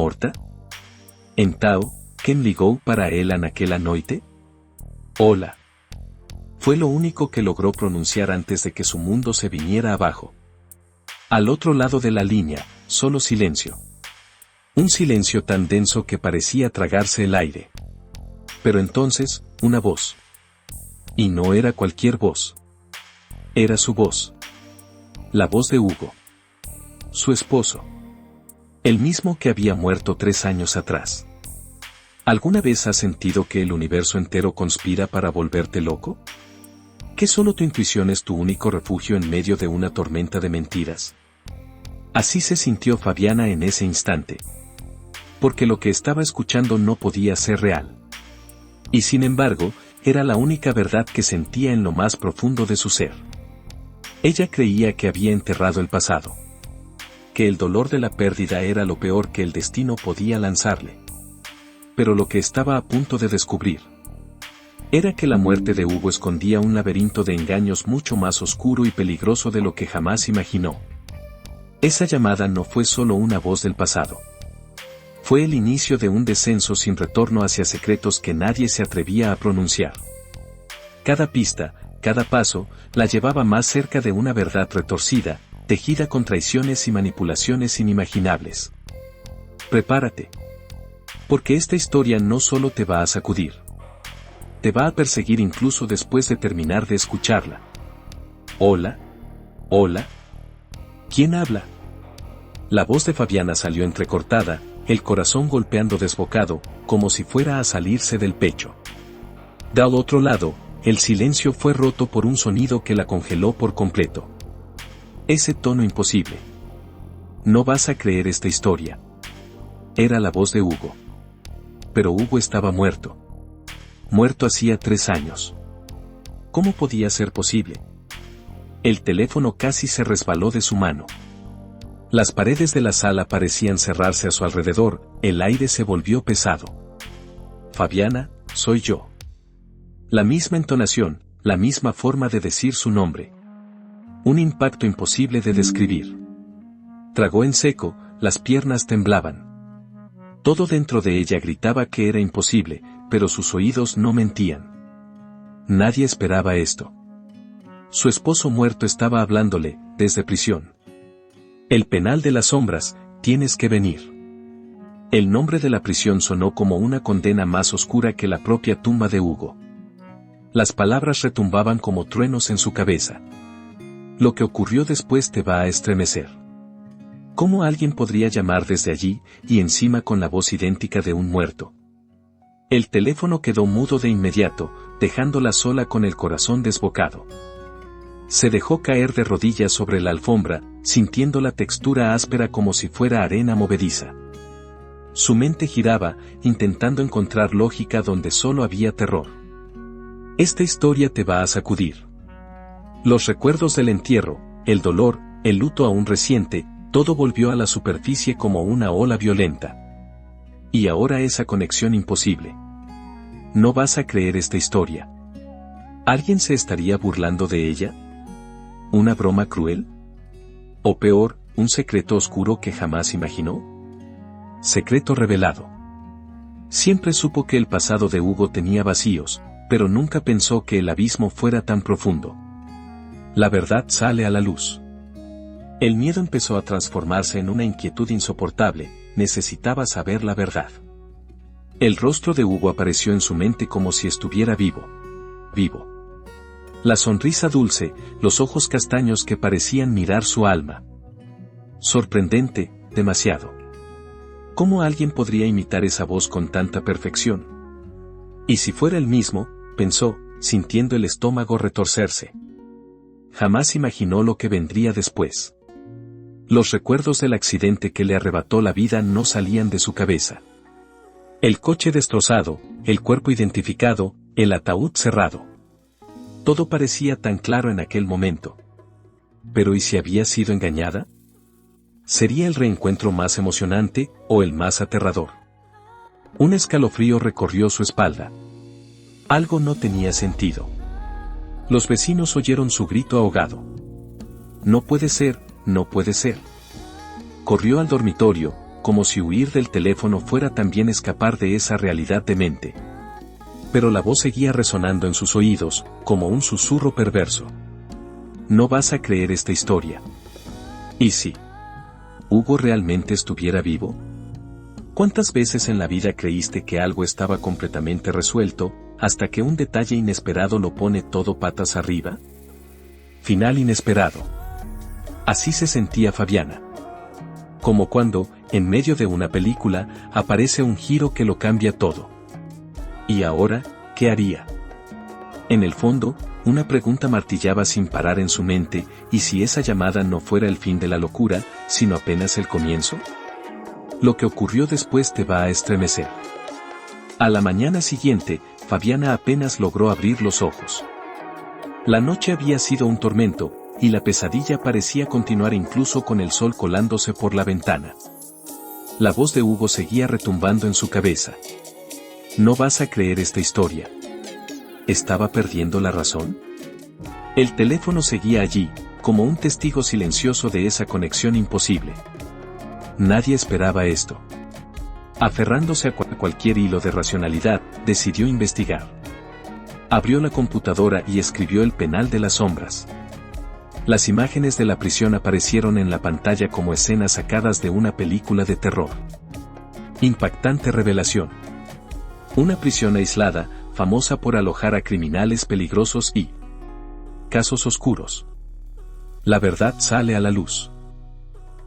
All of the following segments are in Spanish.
morta? Então, quen ligou para ela naquela noite? Hola. Fue lo único que logró pronunciar antes de que su mundo se viniera abajo. Al otro lado de la línea, solo silencio. Un silencio tan denso que parecía tragarse el aire. Pero entonces, una voz. Y no era cualquier voz. Era su voz. La voz de Hugo. Su esposo. El mismo que había muerto 3 años atrás. ¿Alguna vez has sentido que el universo entero conspira para volverte loco? ¿Que solo tu intuición es tu único refugio en medio de una tormenta de mentiras? Así se sintió Fabiana en ese instante. Porque lo que estaba escuchando no podía ser real. Y sin embargo, era la única verdad que sentía en lo más profundo de su ser. Ella creía que había enterrado el pasado. Que el dolor de la pérdida era lo peor que el destino podía lanzarle. Pero lo que estaba a punto de descubrir era que la muerte de Hugo escondía un laberinto de engaños mucho más oscuro y peligroso de lo que jamás imaginó. Esa llamada no fue solo una voz del pasado. Fue el inicio de un descenso sin retorno hacia secretos que nadie se atrevía a pronunciar. Cada pista, cada paso, la llevaba más cerca de una verdad retorcida, tejida con traiciones y manipulaciones inimaginables. Prepárate. Porque esta historia no solo te va a sacudir. Te va a perseguir incluso después de terminar de escucharla. Hola. Hola. ¿Quién habla? La voz de Fabiana salió entrecortada, el corazón golpeando desbocado, como si fuera a salirse del pecho. Del otro lado, el silencio fue roto por un sonido que la congeló por completo. Ese tono imposible. No vas a creer esta historia. Era la voz de Hugo. Pero Hugo estaba muerto. Muerto hacía 3 años. ¿Cómo podía ser posible? El teléfono casi se resbaló de su mano. Las paredes de la sala parecían cerrarse a su alrededor, el aire se volvió pesado. Fabiana, soy yo. La misma entonación, la misma forma de decir su nombre. Un impacto imposible de describir. Tragó en seco, las piernas temblaban. Todo dentro de ella gritaba que era imposible, pero sus oídos no mentían. Nadie esperaba esto. Su esposo muerto estaba hablándole, desde prisión. El penal de las sombras, tienes que venir. El nombre de la prisión sonó como una condena más oscura que la propia tumba de Hugo. Las palabras retumbaban como truenos en su cabeza. Lo que ocurrió después te va a estremecer. ¿Cómo alguien podría llamar desde allí, y encima con la voz idéntica de un muerto? El teléfono quedó mudo de inmediato, dejándola sola con el corazón desbocado. Se dejó caer de rodillas sobre la alfombra, sintiendo la textura áspera como si fuera arena movediza. Su mente giraba, intentando encontrar lógica donde solo había terror. Esta historia te va a sacudir. Los recuerdos del entierro, el dolor, el luto aún reciente, todo volvió a la superficie como una ola violenta. Y ahora esa conexión imposible. No vas a creer esta historia. ¿Alguien se estaría burlando de ella? ¿Una broma cruel? ¿O peor, un secreto oscuro que jamás imaginó? Secreto revelado. Siempre supo que el pasado de Hugo tenía vacíos, pero nunca pensó que el abismo fuera tan profundo. La verdad sale a la luz. El miedo empezó a transformarse en una inquietud insoportable, necesitaba saber la verdad. El rostro de Hugo apareció en su mente como si estuviera vivo. Vivo. La sonrisa dulce, los ojos castaños que parecían mirar su alma. Sorprendente, demasiado. ¿Cómo alguien podría imitar esa voz con tanta perfección? Y si fuera el mismo, pensó, sintiendo el estómago retorcerse. Jamás imaginó lo que vendría después. Los recuerdos del accidente que le arrebató la vida no salían de su cabeza. El coche destrozado, el cuerpo identificado, el ataúd cerrado. Todo parecía tan claro en aquel momento. ¿Pero y si había sido engañada? ¿Sería el reencuentro más emocionante, o el más aterrador? Un escalofrío recorrió su espalda. Algo no tenía sentido. Los vecinos oyeron su grito ahogado. No puede ser, no puede ser. Corrió al dormitorio, como si huir del teléfono fuera también escapar de esa realidad demente. Pero la voz seguía resonando en sus oídos, como un susurro perverso. No vas a creer esta historia. ¿Y si Hugo realmente estuviera vivo? ¿Cuántas veces en la vida creíste que algo estaba completamente resuelto, hasta que un detalle inesperado lo pone todo patas arriba? Final inesperado. Así se sentía Fabiana. Como cuando, en medio de una película, aparece un giro que lo cambia todo. ¿Y ahora, qué haría? En el fondo, una pregunta martillaba sin parar en su mente, ¿y si esa llamada no fuera el fin de la locura, sino apenas el comienzo? Lo que ocurrió después te va a estremecer. A la mañana siguiente, Fabiana apenas logró abrir los ojos. La noche había sido un tormento, y la pesadilla parecía continuar incluso con el sol colándose por la ventana. La voz de Hugo seguía retumbando en su cabeza. No vas a creer esta historia. ¿Estaba perdiendo la razón? El teléfono seguía allí, como un testigo silencioso de esa conexión imposible. Nadie esperaba esto. Aferrándose a cualquier hilo de racionalidad, decidió investigar. Abrió la computadora y escribió el penal de las sombras. Las imágenes de la prisión aparecieron en la pantalla como escenas sacadas de una película de terror. Impactante revelación. Una prisión aislada, famosa por alojar a criminales peligrosos y casos oscuros. La verdad sale a la luz.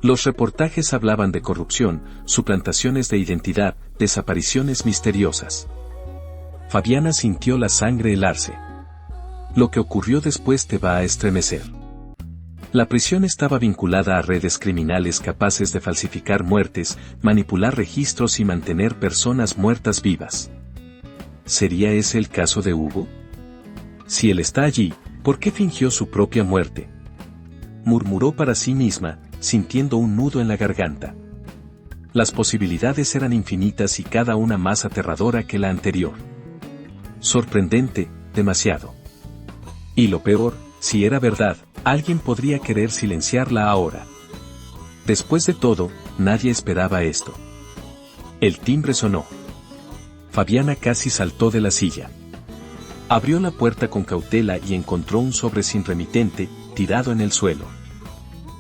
Los reportajes hablaban de corrupción, suplantaciones de identidad, desapariciones misteriosas. Fabiana sintió la sangre helarse. Lo que ocurrió después te va a estremecer. La prisión estaba vinculada a redes criminales capaces de falsificar muertes, manipular registros y mantener personas muertas vivas. ¿Sería ese el caso de Hugo? Si él está allí, ¿por qué fingió su propia muerte? Murmuró para sí misma, sintiendo un nudo en la garganta. Las posibilidades eran infinitas y cada una más aterradora que la anterior. Sorprendente, demasiado. Y lo peor, si era verdad, alguien podría querer silenciarla ahora. Después de todo, nadie esperaba esto. El timbre sonó. Fabiana casi saltó de la silla. Abrió la puerta con cautela y encontró un sobre sin remitente, tirado en el suelo.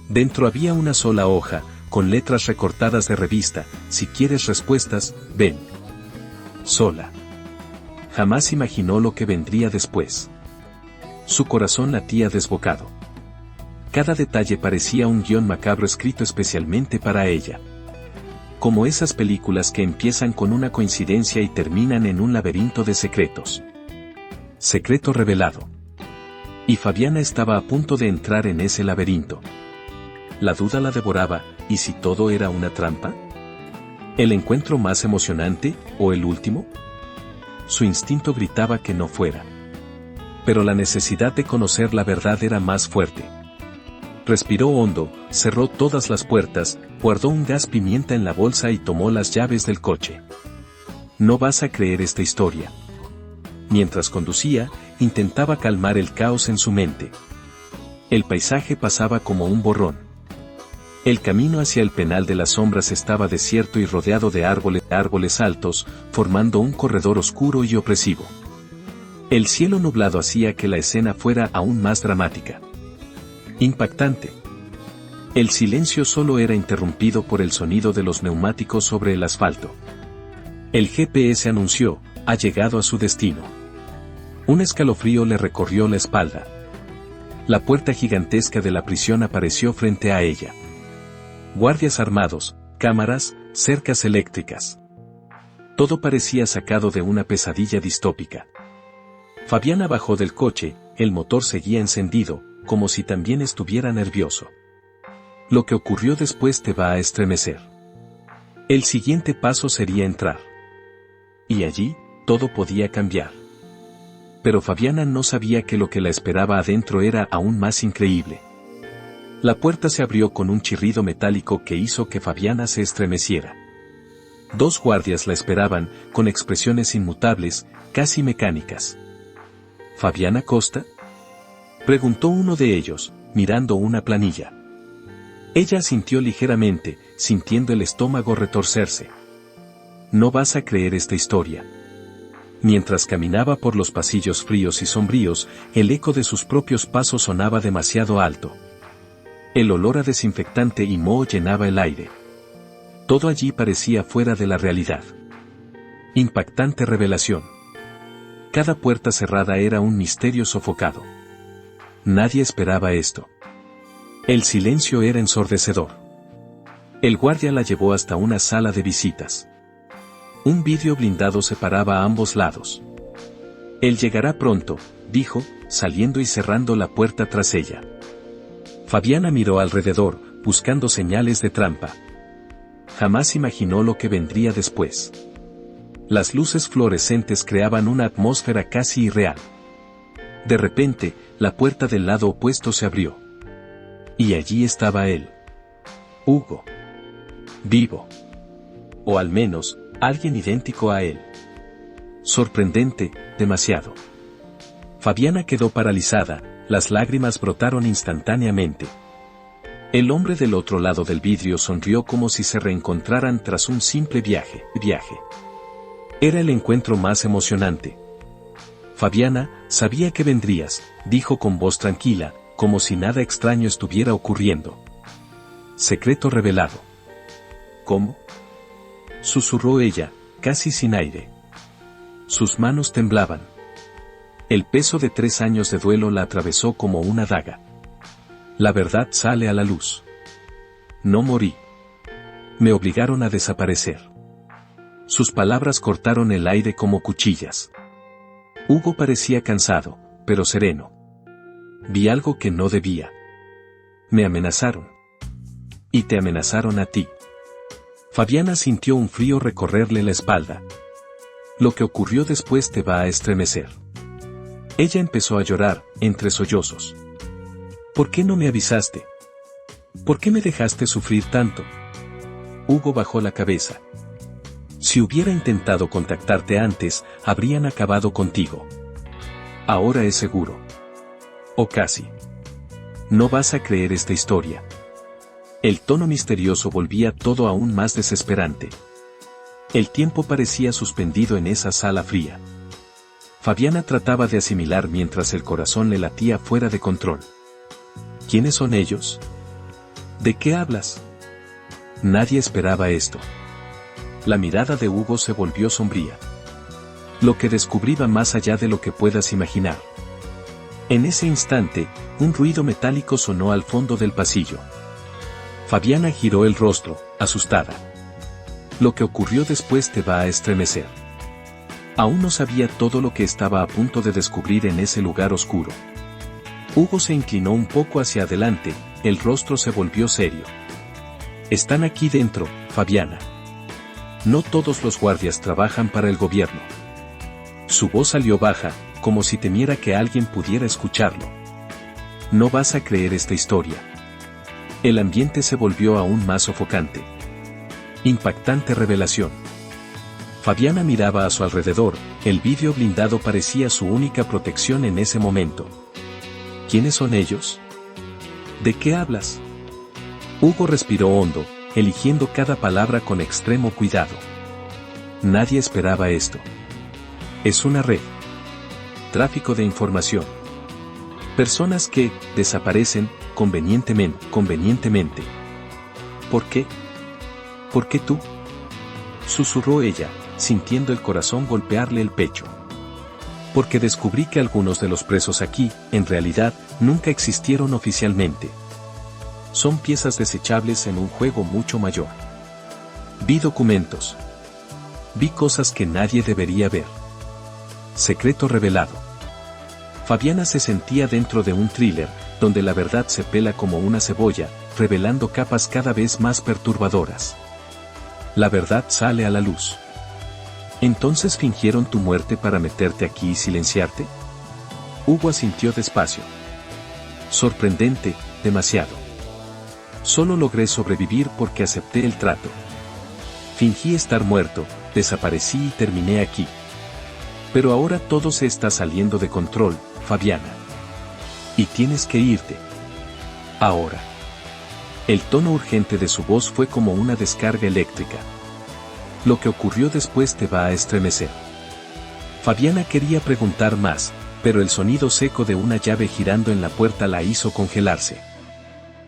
Dentro había una sola hoja, con letras recortadas de revista: si quieres respuestas, ven. Sola. Jamás imaginó lo que vendría después. Su corazón latía desbocado. Cada detalle parecía un guión macabro escrito especialmente para ella. Como esas películas que empiezan con una coincidencia y terminan en un laberinto de secretos. Secreto revelado. Y Fabiana estaba a punto de entrar en ese laberinto. La duda la devoraba, ¿y si todo era una trampa? ¿El encuentro más emocionante, o el último? Su instinto gritaba que no fuera. Pero la necesidad de conocer la verdad era más fuerte. Respiró hondo, cerró todas las puertas, guardó un gas pimienta en la bolsa y tomó las llaves del coche. No vas a creer esta historia. Mientras conducía, intentaba calmar el caos en su mente. El paisaje pasaba como un borrón. El camino hacia el penal de las sombras estaba desierto y rodeado de árboles altos, formando un corredor oscuro y opresivo. El cielo nublado hacía que la escena fuera aún más dramática. Impactante. El silencio solo era interrumpido por el sonido de los neumáticos sobre el asfalto. El GPS anunció: ha llegado a su destino. Un escalofrío le recorrió la espalda. La puerta gigantesca de la prisión apareció frente a ella. Guardias armados, cámaras, cercas eléctricas. Todo parecía sacado de una pesadilla distópica. Fabiana bajó del coche, el motor seguía encendido, como si también estuviera nervioso. Lo que ocurrió después te va a estremecer. El siguiente paso sería entrar. Y allí, todo podía cambiar. Pero Fabiana no sabía que lo que la esperaba adentro era aún más increíble. La puerta se abrió con un chirrido metálico que hizo que Fabiana se estremeciera. 2 guardias la esperaban, con expresiones inmutables, casi mecánicas. ¿Fabiana Costa?, preguntó uno de ellos, mirando una planilla. Ella asintió ligeramente, sintiendo el estómago retorcerse. No vas a creer esta historia. Mientras caminaba por los pasillos fríos y sombríos, el eco de sus propios pasos sonaba demasiado alto. El olor a desinfectante y moho llenaba el aire. Todo allí parecía fuera de la realidad. Impactante revelación. Cada puerta cerrada era un misterio sofocado. Nadie esperaba esto. El silencio era ensordecedor. El guardia la llevó hasta una sala de visitas. Un vidrio blindado separaba a ambos lados. Él llegará pronto, dijo, saliendo y cerrando la puerta tras ella. Fabiana miró alrededor, buscando señales de trampa. Jamás imaginó lo que vendría después. Las luces fluorescentes creaban una atmósfera casi irreal. De repente, la puerta del lado opuesto se abrió. Y allí estaba él. Hugo. Vivo. O al menos, alguien idéntico a él. Sorprendente, demasiado. Fabiana quedó paralizada, las lágrimas brotaron instantáneamente. El hombre del otro lado del vidrio sonrió como si se reencontraran tras un simple viaje. Era el encuentro más emocionante. Fabiana, sabía que vendrías, dijo con voz tranquila, como si nada extraño estuviera ocurriendo. Secreto revelado. ¿Cómo? Susurró ella, casi sin aire. Sus manos temblaban. El peso de 3 años de duelo la atravesó como una daga. La verdad sale a la luz. No morí. Me obligaron a desaparecer. Sus palabras cortaron el aire como cuchillas. Hugo parecía cansado, pero sereno. Vi algo que no debía. Me amenazaron. Y te amenazaron a ti. Fabiana sintió un frío recorrerle la espalda. Lo que ocurrió después te va a estremecer. Ella empezó a llorar, entre sollozos. ¿Por qué no me avisaste? ¿Por qué me dejaste sufrir tanto? Hugo bajó la cabeza. Si hubiera intentado contactarte antes, habrían acabado contigo. Ahora es seguro. O casi. No vas a creer esta historia. El tono misterioso volvía todo aún más desesperante. El tiempo parecía suspendido en esa sala fría. Fabiana trataba de asimilar mientras el corazón le latía fuera de control. ¿Quiénes son ellos? ¿De qué hablas? Nadie esperaba esto. La mirada de Hugo se volvió sombría. Lo que descubrí va más allá de lo que puedas imaginar. En ese instante, un ruido metálico sonó al fondo del pasillo. Fabiana giró el rostro, asustada. Lo que ocurrió después te va a estremecer. Aún no sabía todo lo que estaba a punto de descubrir en ese lugar oscuro. Hugo se inclinó un poco hacia adelante, el rostro se volvió serio. Están aquí dentro, Fabiana. No todos los guardias trabajan para el gobierno. Su voz salió baja, como si temiera que alguien pudiera escucharlo. No vas a creer esta historia. El ambiente se volvió aún más sofocante. Impactante revelación. Fabiana miraba a su alrededor, el vidrio blindado parecía su única protección en ese momento. ¿Quiénes son ellos? ¿De qué hablas? Hugo respiró hondo, eligiendo cada palabra con extremo cuidado. Nadie esperaba esto. Es una red. Tráfico de información. Personas que desaparecen convenientemente. ¿Por qué? ¿Por qué tú? Susurró ella, sintiendo el corazón golpearle el pecho. Porque descubrí que algunos de los presos aquí, en realidad, nunca existieron oficialmente. Son piezas desechables en un juego mucho mayor. Vi documentos. Vi cosas que nadie debería ver. Secreto revelado. Fabiana se sentía dentro de un thriller, donde la verdad se pela como una cebolla, revelando capas cada vez más perturbadoras. La verdad sale a la luz. ¿Entonces fingieron tu muerte para meterte aquí y silenciarte? Hugo asintió despacio. Sorprendente, demasiado. Solo logré sobrevivir porque acepté el trato. Fingí estar muerto, desaparecí y terminé aquí. Pero ahora todo se está saliendo de control, Fabiana. Y tienes que irte. Ahora. El tono urgente de su voz fue como una descarga eléctrica. Lo que ocurrió después te va a estremecer. Fabiana quería preguntar más, pero el sonido seco de una llave girando en la puerta la hizo congelarse.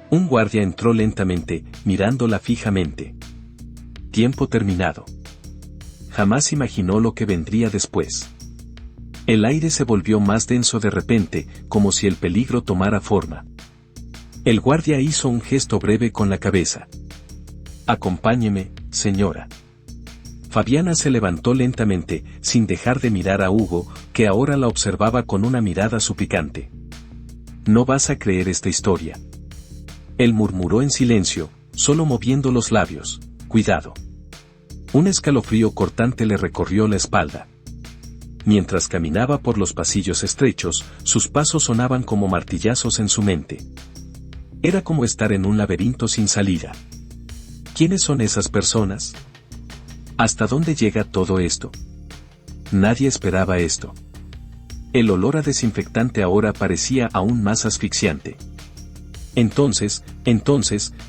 Un guardia entró lentamente, mirándola fijamente. Tiempo terminado. Jamás imaginó lo que vendría después. El aire se volvió más denso de repente, como si el peligro tomara forma. El guardia hizo un gesto breve con la cabeza. «Acompáñeme, señora». Fabiana se levantó lentamente, sin dejar de mirar a Hugo, que ahora la observaba con una mirada suplicante. «No vas a creer esta historia». Él murmuró en silencio, solo moviendo los labios. «Cuidado». Un escalofrío cortante le recorrió la espalda. Mientras caminaba por los pasillos estrechos, sus pasos sonaban como martillazos en su mente. Era como estar en un laberinto sin salida. ¿Quiénes son esas personas? ¿Hasta dónde llega todo esto? Nadie esperaba esto. El olor a desinfectante ahora parecía aún más asfixiante. Entonces,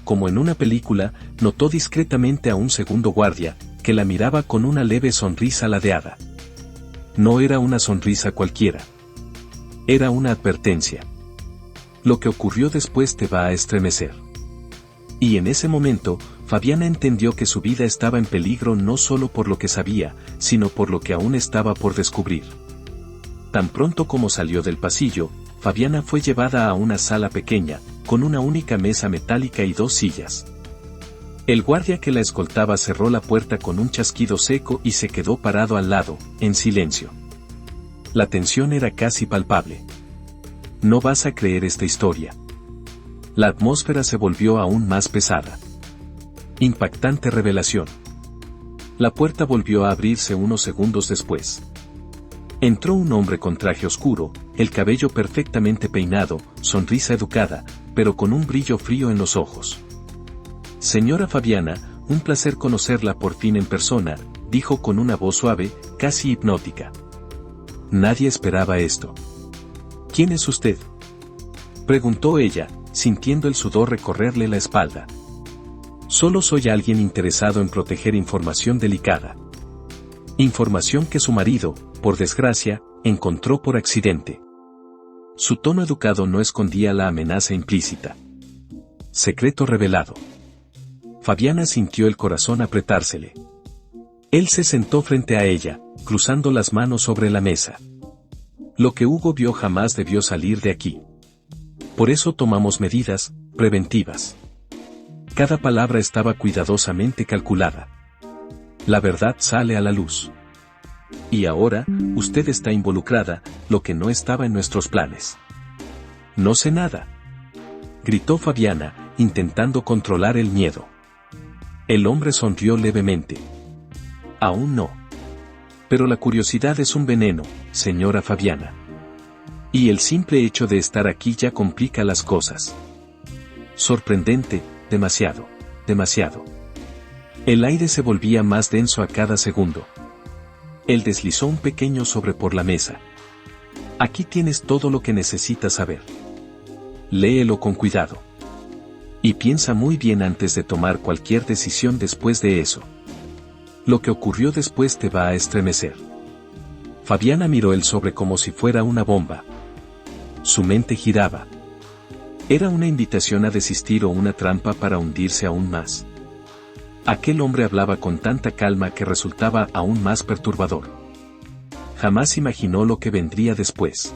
como en una película, notó discretamente a un segundo guardia, que la miraba con una leve sonrisa ladeada. No era una sonrisa cualquiera. Era una advertencia. Lo que ocurrió después te va a estremecer. Y en ese momento, Fabiana entendió que su vida estaba en peligro no solo por lo que sabía, sino por lo que aún estaba por descubrir. Tan pronto como salió del pasillo, Fabiana fue llevada a una sala pequeña, con una única mesa metálica y 2 sillas. El guardia que la escoltaba cerró la puerta con un chasquido seco y se quedó parado al lado, en silencio. La tensión era casi palpable. No vas a creer esta historia. La atmósfera se volvió aún más pesada. Impactante revelación. La puerta volvió a abrirse unos segundos después. Entró un hombre con traje oscuro, el cabello perfectamente peinado, sonrisa educada, pero con un brillo frío en los ojos. «Señora Fabiana, un placer conocerla por fin en persona», dijo con una voz suave, casi hipnótica. Nadie esperaba esto. «¿Quién es usted?», preguntó ella, sintiendo el sudor recorrerle la espalda. «Solo soy alguien interesado en proteger información delicada. Información que su marido, por desgracia, encontró por accidente». Su tono educado no escondía la amenaza implícita. Secreto revelado. Fabiana sintió el corazón apretársele. Él se sentó frente a ella, cruzando las manos sobre la mesa. «Lo que Hugo vio jamás debió salir de aquí. Por eso tomamos medidas preventivas». Cada palabra estaba cuidadosamente calculada. La verdad sale a la luz. Y ahora, usted está involucrada, lo que no estaba en nuestros planes. «No sé nada», gritó Fabiana, intentando controlar el miedo. El hombre sonrió levemente. «Aún no. Pero la curiosidad es un veneno, señora Fabiana. Y el simple hecho de estar aquí ya complica las cosas. Sorprendente, demasiado, demasiado». El aire se volvía más denso a cada segundo. Él deslizó un pequeño sobre por la mesa. «Aquí tienes todo lo que necesitas saber. Léelo con cuidado. Y piensa muy bien antes de tomar cualquier decisión después de eso. Lo que ocurrió después te va a estremecer». Fabiana miró el sobre como si fuera una bomba. Su mente giraba. ¿Era una invitación a desistir o una trampa para hundirse aún más? Aquel hombre hablaba con tanta calma que resultaba aún más perturbador. Jamás imaginó lo que vendría después.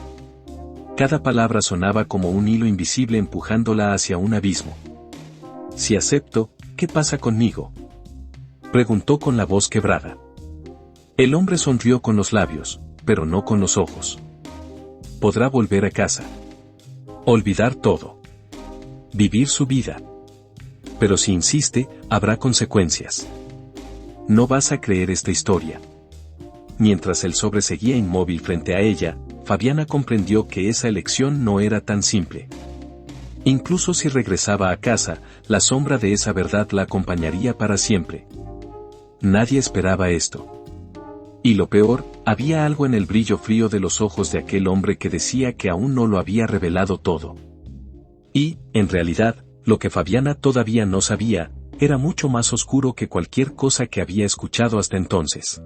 Cada palabra sonaba como un hilo invisible empujándola hacia un abismo. «Si acepto, ¿qué pasa conmigo?», preguntó con la voz quebrada. El hombre sonrió con los labios, pero no con los ojos. «Podrá volver a casa. Olvidar todo. Vivir su vida. Pero si insiste, habrá consecuencias. No vas a creer esta historia». Mientras el sobre seguía inmóvil frente a ella, Fabiana comprendió que esa elección no era tan simple. Incluso si regresaba a casa, la sombra de esa verdad la acompañaría para siempre. Nadie esperaba esto. Y lo peor, había algo en el brillo frío de los ojos de aquel hombre que decía que aún no lo había revelado todo. Y, en realidad, Lo que Fabiana todavía no sabía, era mucho más oscuro que cualquier cosa que había escuchado hasta entonces.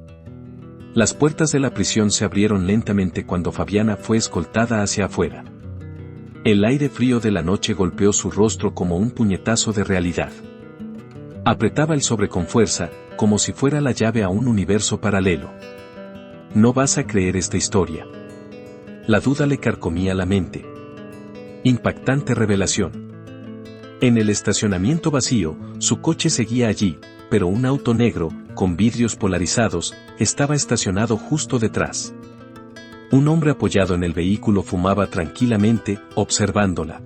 Las puertas de la prisión se abrieron lentamente cuando Fabiana fue escoltada hacia afuera. El aire frío de la noche golpeó su rostro como un puñetazo de realidad. Apretaba el sobre con fuerza, como si fuera la llave a un universo paralelo. No vas a creer esta historia. La duda le carcomía la mente. Impactante revelación. En el estacionamiento vacío, su coche seguía allí, pero un auto negro, con vidrios polarizados, estaba estacionado justo detrás. Un hombre apoyado en el vehículo fumaba tranquilamente, observándola.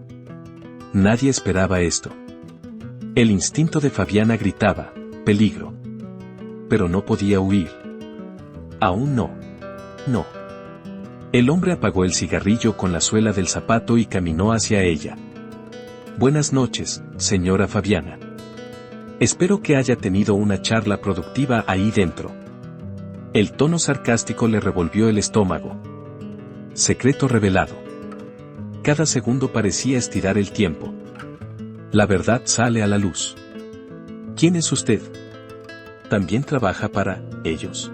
Nadie esperaba esto. El instinto de Fabiana gritaba, peligro. Pero no podía huir. Aún no. No. El hombre apagó el cigarrillo con la suela del zapato y caminó hacia ella. Buenas noches, señora Fabiana. Espero que haya tenido una charla productiva ahí dentro. El tono sarcástico le revolvió el estómago. Secreto revelado. Cada segundo parecía estirar el tiempo. La verdad sale a la luz. ¿Quién es usted? ¿También trabaja para ellos?,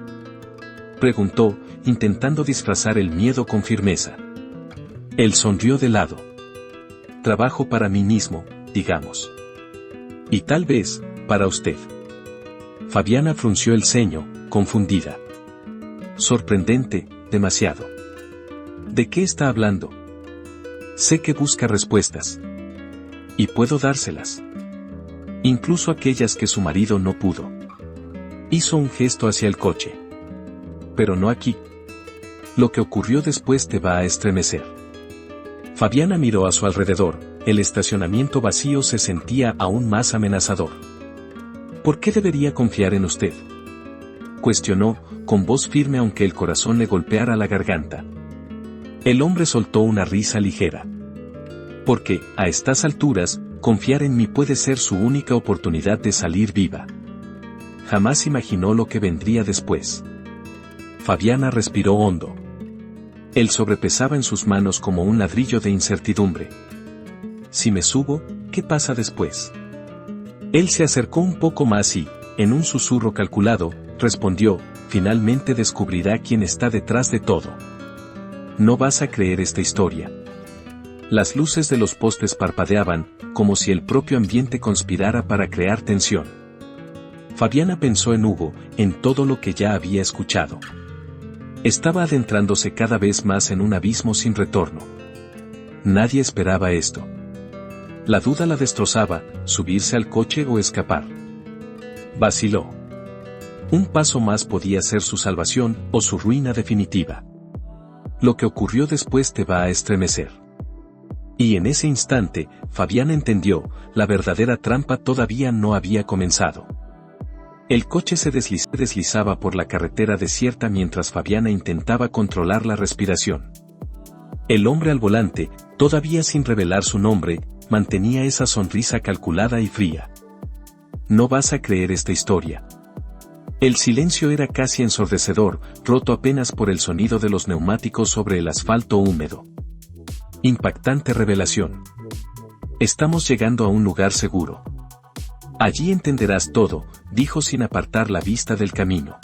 preguntó, intentando disfrazar el miedo con firmeza. Él sonrió de lado. Trabajo para mí mismo, digamos. Y tal vez, para usted. Fabiana frunció el ceño, confundida. Sorprendente, demasiado. ¿De qué está hablando? Sé que busca respuestas. Y puedo dárselas. Incluso aquellas que su marido no pudo. Hizo un gesto hacia el coche. Pero no aquí. Lo que ocurrió después te va a estremecer. Fabiana miró a su alrededor, el estacionamiento vacío se sentía aún más amenazador. ¿Por qué debería confiar en usted?, cuestionó, con voz firme aunque el corazón le golpeara la garganta. El hombre soltó una risa ligera. Porque, a estas alturas, confiar en mí puede ser su única oportunidad de salir viva. Jamás imaginó lo que vendría después. Fabiana respiró hondo. Él sobrepesaba en sus manos como un ladrillo de incertidumbre. Si me subo, ¿qué pasa después? Él se acercó un poco más y, en un susurro calculado, respondió, finalmente descubrirá quién está detrás de todo. No vas a creer esta historia. Las luces de los postes parpadeaban, como si el propio ambiente conspirara para crear tensión. Fabiana pensó en Hugo, en todo lo que ya había escuchado. Estaba adentrándose cada vez más en un abismo sin retorno. Nadie esperaba esto. La duda la destrozaba, subirse al coche o escapar. Vaciló. Un paso más podía ser su salvación o su ruina definitiva. Lo que ocurrió después te va a estremecer. Y en ese instante, Fabiana entendió, la verdadera trampa todavía no había comenzado. El coche se deslizaba por la carretera desierta mientras Fabiana intentaba controlar la respiración. El hombre al volante, todavía sin revelar su nombre, mantenía esa sonrisa calculada y fría. No vas a creer esta historia. El silencio era casi ensordecedor, roto apenas por el sonido de los neumáticos sobre el asfalto húmedo. Impactante revelación. Estamos llegando a un lugar seguro. Allí entenderás todo, dijo sin apartar la vista del camino.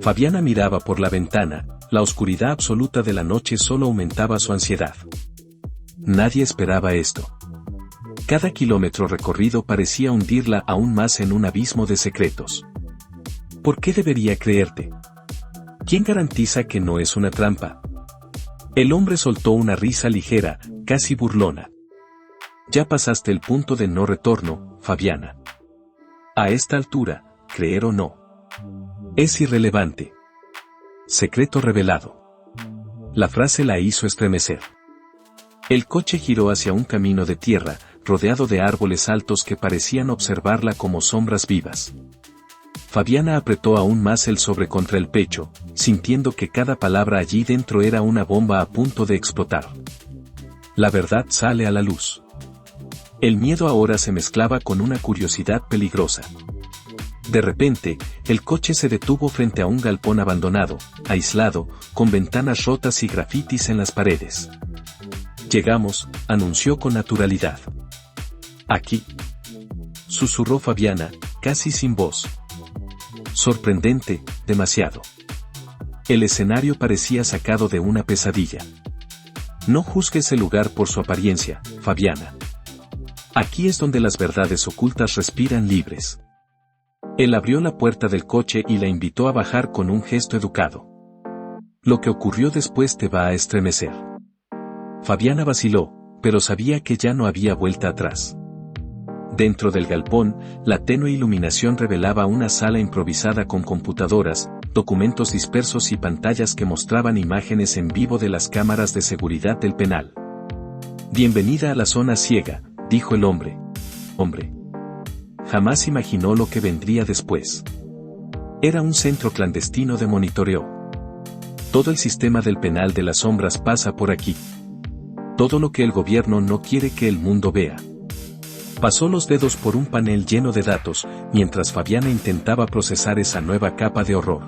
Fabiana miraba por la ventana, la oscuridad absoluta de la noche solo aumentaba su ansiedad. Nadie esperaba esto. Cada kilómetro recorrido parecía hundirla aún más en un abismo de secretos. ¿Por qué debería creerte? ¿Quién garantiza que no es una trampa? El hombre soltó una risa ligera, casi burlona. Ya pasaste el punto de no retorno, Fabiana. A esta altura, creer o no, es irrelevante. Secreto revelado. La frase la hizo estremecer. El coche giró hacia un camino de tierra, rodeado de árboles altos que parecían observarla como sombras vivas. Fabiana apretó aún más el sobre contra el pecho, sintiendo que cada palabra allí dentro era una bomba a punto de explotar. La verdad sale a la luz. El miedo ahora se mezclaba con una curiosidad peligrosa. De repente, el coche se detuvo frente a un galpón abandonado, aislado, con ventanas rotas y grafitis en las paredes. Llegamos, anunció con naturalidad. Aquí. Susurró Fabiana, casi sin voz. Sorprendente, demasiado. El escenario parecía sacado de una pesadilla. No juzgues el lugar por su apariencia, Fabiana. Aquí es donde las verdades ocultas respiran libres. Él abrió la puerta del coche y la invitó a bajar con un gesto educado. Lo que ocurrió después te va a estremecer. Fabiana vaciló, pero sabía que ya no había vuelta atrás. Dentro del galpón, la tenue iluminación revelaba una sala improvisada con computadoras, documentos dispersos y pantallas que mostraban imágenes en vivo de las cámaras de seguridad del penal. Bienvenida a la zona ciega, dijo el hombre. Jamás imaginó lo que vendría después. Era un centro clandestino de monitoreo. Todo el sistema del penal de las sombras pasa por aquí. Todo lo que el gobierno no quiere que el mundo vea. Pasó los dedos por un panel lleno de datos, mientras Fabiana intentaba procesar esa nueva capa de horror.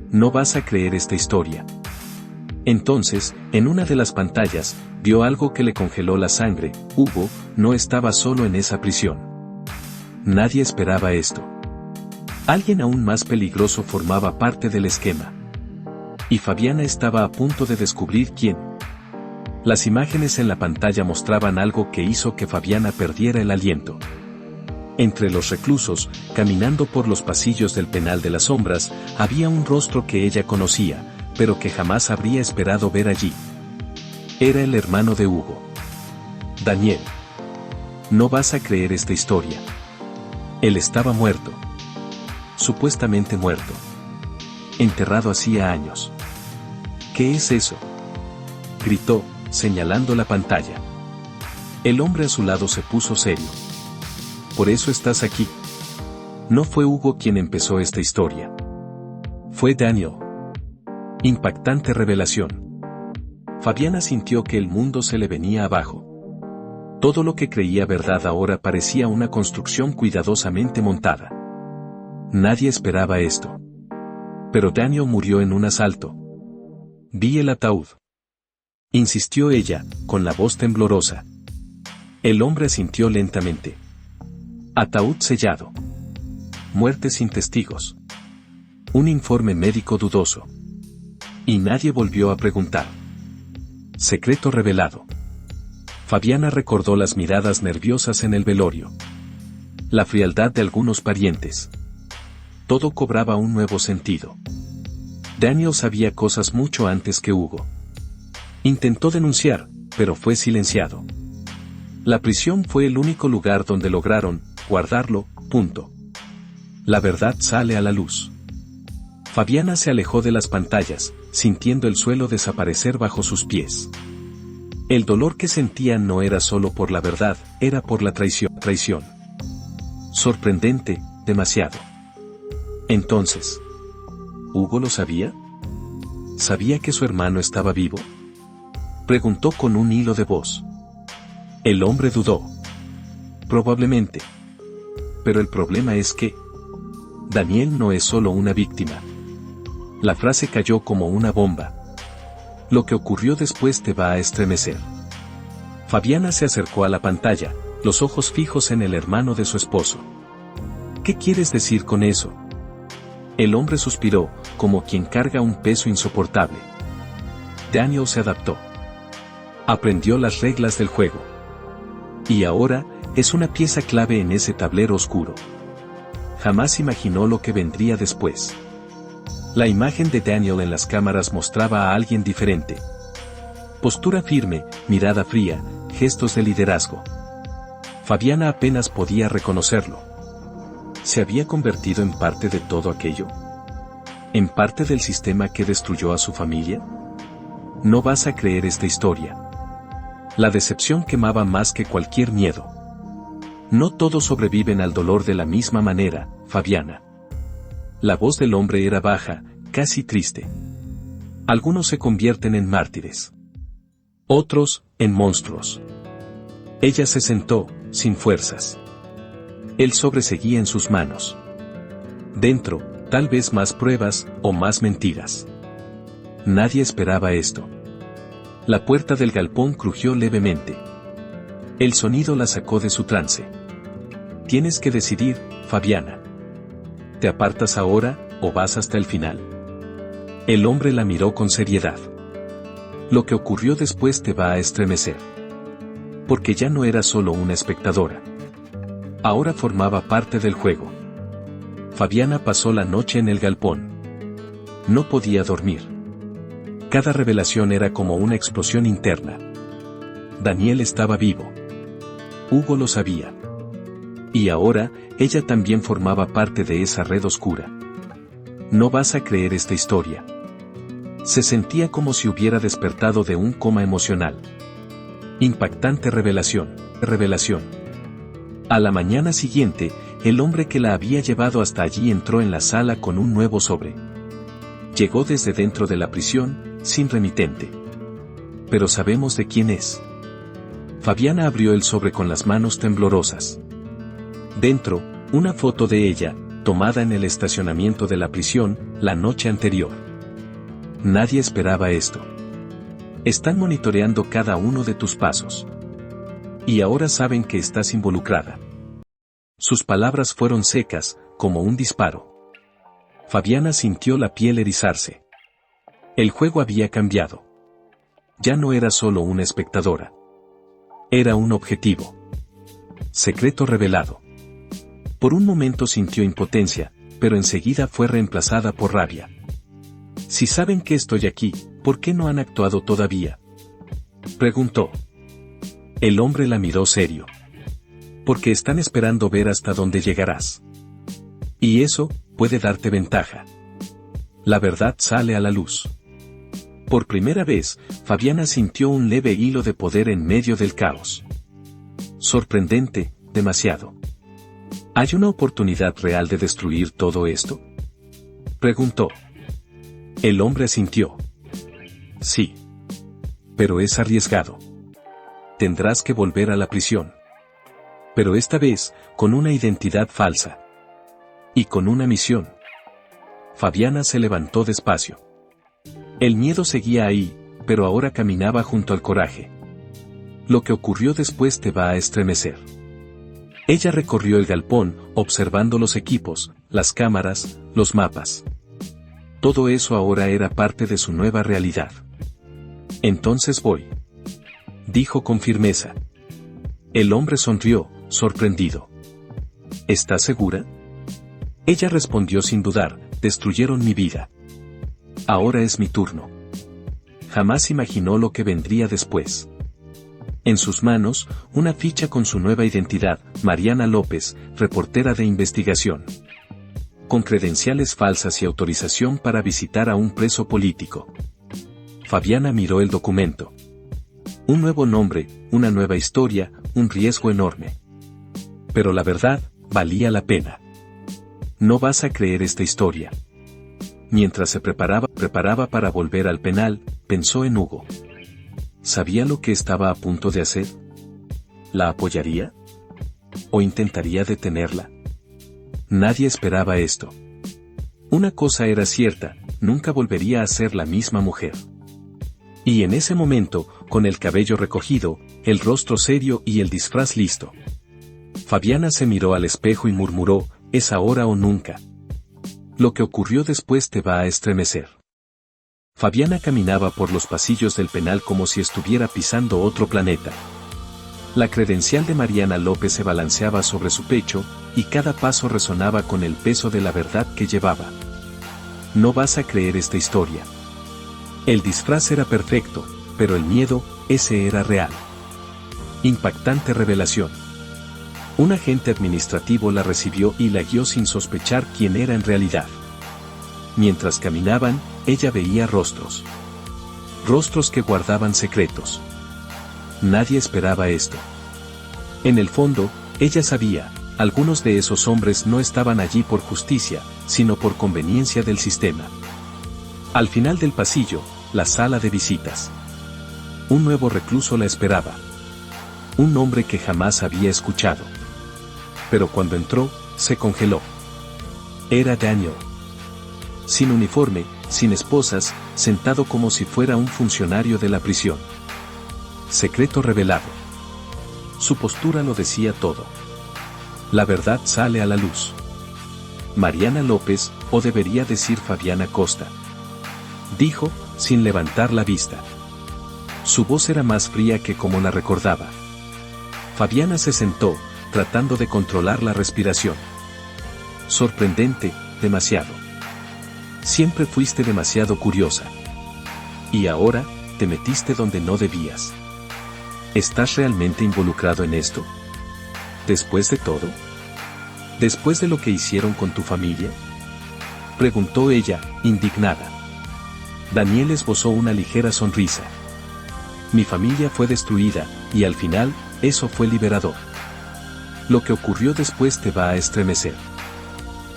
No vas a creer esta historia. Entonces, en una de las pantallas, vio algo que le congeló la sangre. Hugo no estaba solo en esa prisión. Nadie esperaba esto. Alguien aún más peligroso formaba parte del esquema. Y Fabiana estaba a punto de descubrir quién. Las imágenes en la pantalla mostraban algo que hizo que Fabiana perdiera el aliento. Entre los reclusos, caminando por los pasillos del penal de las sombras, había un rostro que ella conocía, pero que jamás habría esperado ver allí. Era el hermano de Hugo. Daniel. No vas a creer esta historia. Él estaba muerto. Supuestamente muerto. Enterrado hacía años. ¿Qué es eso?, gritó, señalando la pantalla. El hombre a su lado se puso serio. Por eso estás aquí. No fue Hugo quien empezó esta historia. Fue Daniel. Impactante revelación. Fabiana sintió que el mundo se le venía abajo. Todo lo que creía verdad ahora parecía una construcción cuidadosamente montada. Nadie esperaba esto. Pero Daniel murió en un asalto. Vi el ataúd, insistió ella, con la voz temblorosa. El hombre asintió lentamente. Ataúd sellado. Muerte sin testigos. Un informe médico dudoso. Y nadie volvió a preguntar. Secreto revelado. Fabiana recordó las miradas nerviosas en el velorio. La frialdad de algunos parientes. Todo cobraba un nuevo sentido. Daniel sabía cosas mucho antes que Hugo. Intentó denunciar, pero fue silenciado. La prisión fue el único lugar donde lograron guardarlo. La verdad sale a la luz. Fabiana se alejó de las pantallas, sintiendo el suelo desaparecer bajo sus pies. El dolor que sentía no era solo por la verdad, era por la traición. Sorprendente, demasiado. Entonces, ¿Hugo lo sabía? ¿Sabía que su hermano estaba vivo? Preguntó con un hilo de voz. El hombre dudó. Probablemente. Pero el problema es que Daniel no es solo una víctima. La frase cayó como una bomba. Lo que ocurrió después te va a estremecer. Fabiana se acercó a la pantalla, los ojos fijos en el hermano de su esposo. ¿Qué quieres decir con eso? El hombre suspiró, como quien carga un peso insoportable. Daniel se adaptó. Aprendió las reglas del juego. Y ahora, es una pieza clave en ese tablero oscuro. Jamás imaginó lo que vendría después. La imagen de Daniel en las cámaras mostraba a alguien diferente. Postura firme, mirada fría, gestos de liderazgo. Fabiana apenas podía reconocerlo. ¿Se había convertido en parte de todo aquello? ¿En parte del sistema que destruyó a su familia? No vas a creer esta historia. La decepción quemaba más que cualquier miedo. No todos sobreviven al dolor de la misma manera, Fabiana. La voz del hombre era baja, casi triste. Algunos se convierten en mártires. Otros, en monstruos. Ella se sentó, sin fuerzas. El sobre seguía en sus manos. Dentro, tal vez más pruebas, o más mentiras. Nadie esperaba esto. La puerta del galpón crujió levemente. El sonido la sacó de su trance. Tienes que decidir, Fabiana. ¿Te apartas ahora, o vas hasta el final? El hombre la miró con seriedad. Lo que ocurrió después te va a estremecer. Porque ya no era solo una espectadora. Ahora formaba parte del juego. Fabiana pasó la noche en el galpón. No podía dormir. Cada revelación era como una explosión interna. Daniel estaba vivo. Hugo lo sabía. Y ahora, ella también formaba parte de esa red oscura. No vas a creer esta historia. Se sentía como si hubiera despertado de un coma emocional. Impactante revelación. A la mañana siguiente, el hombre que la había llevado hasta allí entró en la sala con un nuevo sobre. Llegó desde dentro de la prisión, sin remitente. Pero sabemos de quién es. Fabiana abrió el sobre con las manos temblorosas. Dentro, una foto de ella, tomada en el estacionamiento de la prisión, la noche anterior. Nadie esperaba esto. Están monitoreando cada uno de tus pasos. Y ahora saben que estás involucrada. Sus palabras fueron secas, como un disparo. Fabiana sintió la piel erizarse. El juego había cambiado. Ya no era solo una espectadora. Era un objetivo. Secreto revelado. Por un momento sintió impotencia, pero enseguida fue reemplazada por rabia. Si saben que estoy aquí, ¿por qué no han actuado todavía? Preguntó. El hombre la miró serio. Porque están esperando ver hasta dónde llegarás. Y eso puede darte ventaja. La verdad sale a la luz. Por primera vez, Fabiana sintió un leve hilo de poder en medio del caos. Sorprendente, demasiado. ¿Hay una oportunidad real de destruir todo esto? Preguntó. El hombre asintió. Sí. Pero es arriesgado. Tendrás que volver a la prisión. Pero esta vez, con una identidad falsa. Y con una misión. Fabiana se levantó despacio. El miedo seguía ahí, pero ahora caminaba junto al coraje. Lo que ocurrió después te va a estremecer. Ella recorrió el galpón, observando los equipos, las cámaras, los mapas. Todo eso ahora era parte de su nueva realidad. Entonces voy. Dijo con firmeza. El hombre sonrió, sorprendido. ¿Estás segura? Ella respondió sin dudar, destruyeron mi vida. Ahora es mi turno. Jamás imaginó lo que vendría después. En sus manos, una ficha con su nueva identidad, Mariana López, reportera de investigación. Con credenciales falsas y autorización para visitar a un preso político. Fabiana miró el documento. Un nuevo nombre, una nueva historia, un riesgo enorme. Pero la verdad, valía la pena. No vas a creer esta historia. Mientras se preparaba para volver al penal, pensó en Hugo. ¿Sabía lo que estaba a punto de hacer? ¿La apoyaría? ¿O intentaría detenerla? Nadie esperaba esto. Una cosa era cierta, nunca volvería a ser la misma mujer. Y en ese momento, con el cabello recogido, el rostro serio y el disfraz listo, Fabiana se miró al espejo y murmuró, es ahora o nunca. Lo que ocurrió después te va a estremecer. Fabiana caminaba por los pasillos del penal como si estuviera pisando otro planeta. La credencial de Mariana López se balanceaba sobre su pecho, y cada paso resonaba con el peso de la verdad que llevaba. No vas a creer esta historia. El disfraz era perfecto, pero el miedo, ese era real. Impactante revelación. Un agente administrativo la recibió y la guió sin sospechar quién era en realidad. Mientras caminaban, ella veía rostros. Rostros que guardaban secretos. Nadie esperaba esto. En el fondo, ella sabía, algunos de esos hombres no estaban allí por justicia, sino por conveniencia del sistema. Al final del pasillo, la sala de visitas. Un nuevo recluso la esperaba. Un nombre que jamás había escuchado. Pero cuando entró, se congeló. Era Daniel. Sin uniforme, sin esposas, sentado como si fuera un funcionario de la prisión. Secreto revelado. su postura lo decía todo. La verdad sale a la luz. Mariana López, o debería decir Fabiana Costa, dijo, sin levantar la vista. Su voz era más fría que como la recordaba. Fabiana se sentó, tratando de controlar la respiración. Sorprendente, demasiado. Siempre fuiste demasiado curiosa. Y ahora, te metiste donde no debías. ¿Estás realmente involucrado en esto? ¿Después de todo? ¿Después de lo que hicieron con tu familia? Preguntó ella, indignada. Daniel esbozó una ligera sonrisa. Mi familia fue destruida, y al final, eso fue liberador. Lo que ocurrió después te va a estremecer.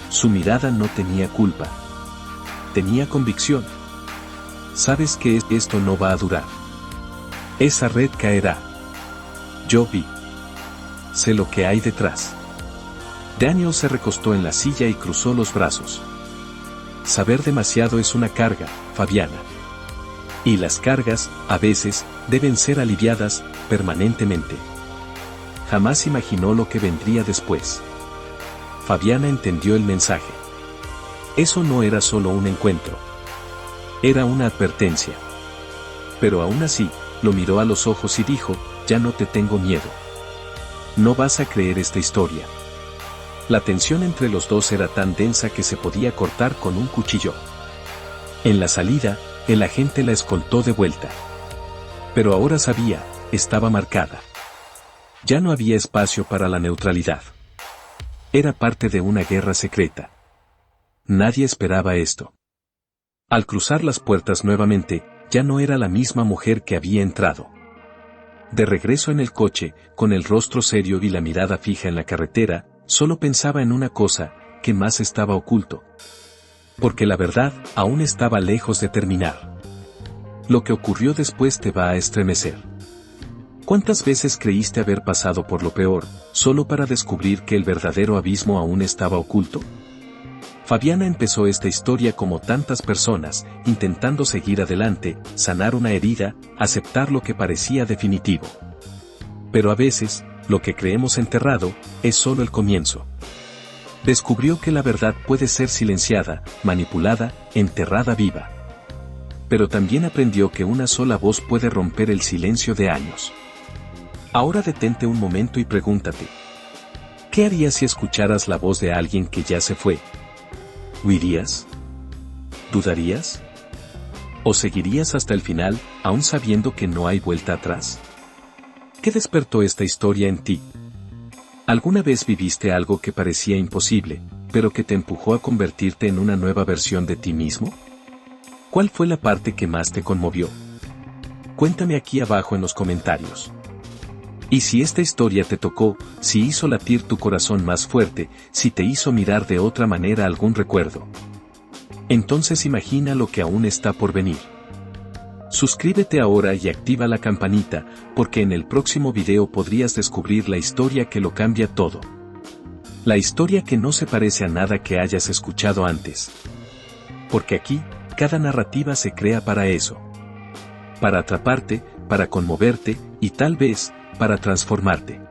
Su mirada no tenía culpa. Tenía convicción. Sabes que esto no va a durar. Esa red caerá. Yo vi. Sé lo que hay detrás. Daniel se recostó en la silla y cruzó los brazos. Saber demasiado es una carga, Fabiana. Y las cargas, a veces, deben ser aliviadas, permanentemente. Jamás imaginó lo que vendría después. Fabiana entendió el mensaje. Eso no era solo un encuentro. Era una advertencia. Pero aún así, lo miró a los ojos y dijo, ya no te tengo miedo. No vas a creer esta historia. La tensión entre los dos era tan densa que se podía cortar con un cuchillo. En la salida, el agente la escoltó de vuelta. Pero ahora sabía, estaba marcada. Ya no había espacio para la neutralidad. Era parte de una guerra secreta. Nadie esperaba esto. Al cruzar las puertas nuevamente, ya no era la misma mujer que había entrado. De regreso en el coche, con el rostro serio y la mirada fija en la carretera, solo pensaba en una cosa, que más estaba oculto. Porque la verdad, aún estaba lejos de terminar. Lo que ocurrió después te va a estremecer. ¿Cuántas veces creíste haber pasado por lo peor, solo para descubrir que el verdadero abismo aún estaba oculto? Fabiana empezó esta historia como tantas personas, intentando seguir adelante, sanar una herida, aceptar lo que parecía definitivo. Pero a veces, lo que creemos enterrado, es solo el comienzo. Descubrió que la verdad puede ser silenciada, manipulada, enterrada viva. Pero también aprendió que una sola voz puede romper el silencio de años. Ahora detente un momento y pregúntate. ¿Qué harías si escucharas la voz de alguien que ya se fue? ¿Huirías? ¿Dudarías? ¿O seguirías hasta el final, aún sabiendo que no hay vuelta atrás? ¿Qué despertó esta historia en ti? ¿Alguna vez viviste algo que parecía imposible, pero que te empujó a convertirte en una nueva versión de ti mismo? ¿Cuál fue la parte que más te conmovió? Cuéntame aquí abajo en los comentarios. Y si esta historia te tocó, si hizo latir tu corazón más fuerte, si te hizo mirar de otra manera algún recuerdo. Entonces imagina lo que aún está por venir. Suscríbete ahora y activa la campanita, porque en el próximo video podrías descubrir la historia que lo cambia todo. La historia que no se parece a nada que hayas escuchado antes. Porque aquí, cada narrativa se crea para eso. Para atraparte, para conmoverte, y tal vez, para transformarte.